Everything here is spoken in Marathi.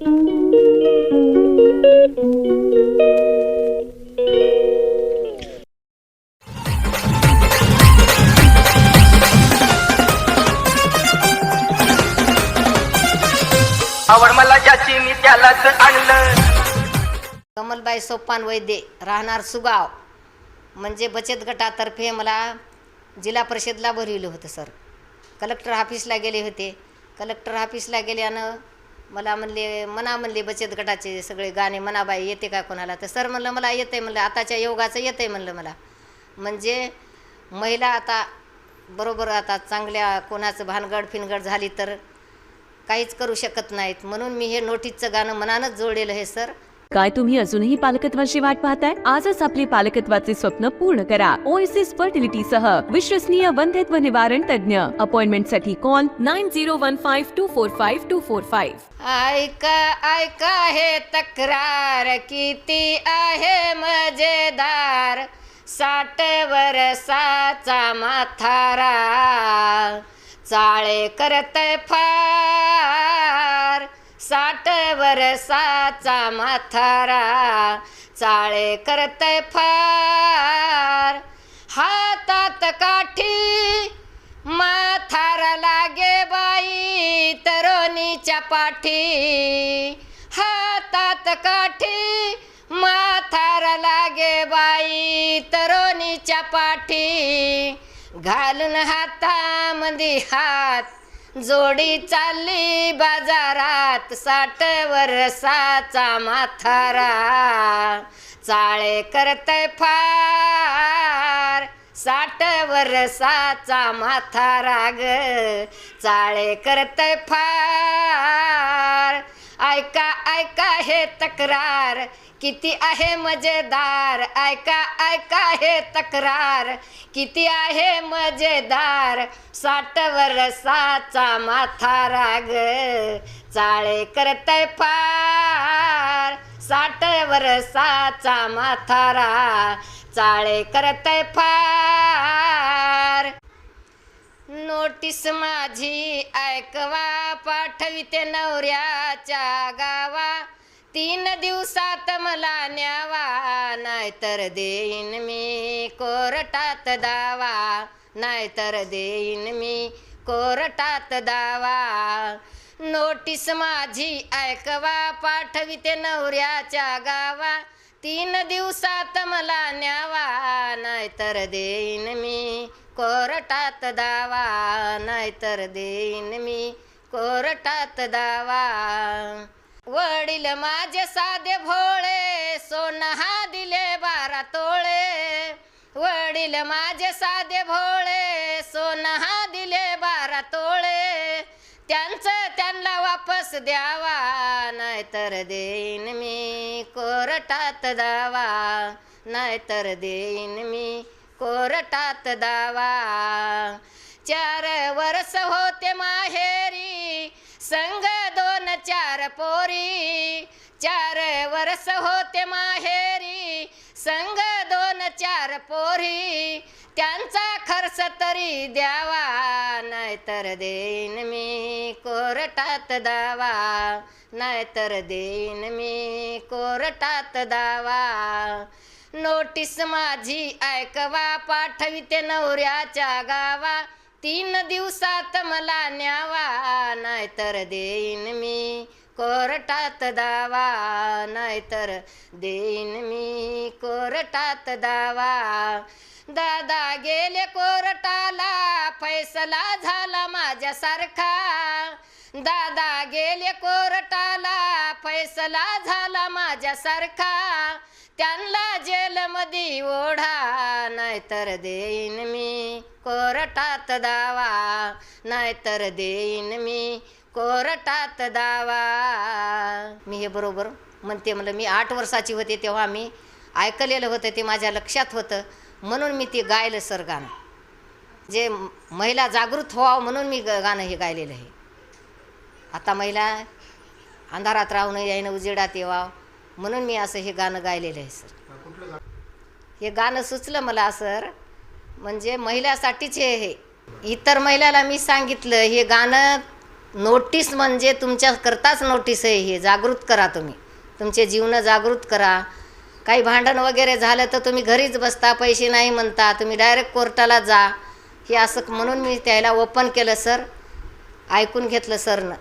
आवड मला ज्याची मी त्यालाच आणलं. कमलबाई सोपान वैद्य, राहणार सुगाव, म्हणजे बचत गटातर्फे मला जिल्हा परिषदला भरविलं होतं सर. कलेक्टर ऑफिसला गेले होते. कलेक्टर ऑफिसला गेल्यानं मला म्हणले बचत गटाचे सगळे गाणे म्हणा बाई, येते का कोणाला? तर सर म्हणलं मला येतं आहे. म्हणलं आताच्या योगाचं येतं आहे म्हणलं मला. म्हणजे महिला आता बरोबर आता चांगल्या कोणाचं भानगड फिनगड झाली तर काहीच करू शकत नाहीत. म्हणून मी हे नोटीसचं गाणं मनानच जोडलेलं आहे सर. काय तुम्ही अजूनही पालकत्वाची वाट पाहताय? आजच आपले पालकत्वाचे स्वप्न पूर्ण करा. ओएसिस फर्टिलिटी सह विश्वसनीय वंध्यत्व निवारण तज्ञ. अपॉइंटमेंट साठी कॉल 9015245245. ऐका ऐका हे तक्रार किती आहे मजेदार. 60 वर्षाचा म्हातारा चाळे करतय फार. 60 वर्षाचा म्हातारा चाळे करतय फार. हातात काठी म्हातारा लागे बाई तरुणीच्या पाठी. हातात काठी म्हातारा लागे बाई तरुणीच्या पाठी. घालून हातामध्ये हात जोडी चालली बाजारात. 60 वर्षाचा म्हातारा चाळे करतय फार. 60 वर्षाचा म्हातारा ग चाळे करतय फार. ऐका ऐका हे तक्रार किती आहे मजेदार. ऐका ऐका हे तक्रार किती आहे मजेदार. 60 वर्षाचा म्हातारा ग चाळे करतय फार. 60 वर्षाचा म्हातारा चाळे करतय फार. नोटीस माझी ऐकवा पाठविते नवऱ्याच्या गावा. 3 दिवसात मला न्यावा नाहीतर देईन मी कोर्टात दावा. नाहीतर देईन मी कोर्टात दावा. नोटीस माझी ऐकवा पाठविते नवऱ्याच्या गावा. 3 दिवसात मला न्यावा नाहीतर देईन मी कोर्टात दावा. नाहीतर देईन मी कोर्टात दावा. वडील माझे साधे भोळे सोनं हा दिले 12 तोळे. वडील माझे साधे भोळे सोनं हा दिले 12 तोळे. त्यांचं त्यांना वापस द्यावा नाहीतर देईन मी कोर्टात दावा. नाहीतर देईन मी कोर्टात दावा. 4 वर्ष होते माहेरी संग 2-4 पोरी. 4 वर्ष होते माहेरी संग 2-4 पोरी. त्यांचा खर्च तरी द्यावा नाहीतर देईन मी कोर्टात दावा. नाहीतर देईन मी कोर्टात दावा. नोटीस माझी ऐकवा पाठविते नवऱ्याच्या गावा. 3 दिवसात मला न्यावा नाहीतर देईन मी कोर्टात दावा. नाहीतर देईन मी कोर्टात दावा. दादा गेले कोर्टाला फैसला झाला माझ्यासारखा. दादा गेले कोर्टाला फैसला झाला माझ्यासारखा. त्यांना जेलमध्ये ओढा नाहीतर देईन मी कोर्टात दावा. नाहीतर देईन मी कोर्टात दावा. मी हे बरोबर म्हणते. म्हणलं मी 8 वर्षाची होते तेव्हा मी ऐकलेलं होतं ते माझ्या लक्षात होतं म्हणून मी ते गायलं सर गाणं. जे महिला जागृत व्हावं म्हणून मी गाणं हे गायलेलं आहे. आता महिला अंधारात राहू नये यायनं उजेडात यावं म्हणून मी असं हे गाणं गायलेलं आहे सर. हे गाणं सुचलं मला सर म्हणजे महिलासाठीच हे. इतर महिलाला मी सांगितलं हे गाणं नोटीस म्हणजे तुमच्याकरताच नोटीस आहे, हे जागृत करा तुम्ही, तुमचे जीवन जागृत करा. काही भांडण वगैरे झालं तर तुम्ही घरीच बसता, पैसे नाही म्हणता, तुम्ही डायरेक्ट कोर्टाला जा. हे असं म्हणून मी त्याला ओपन केलं सर, ऐकून घेतलं सरनं.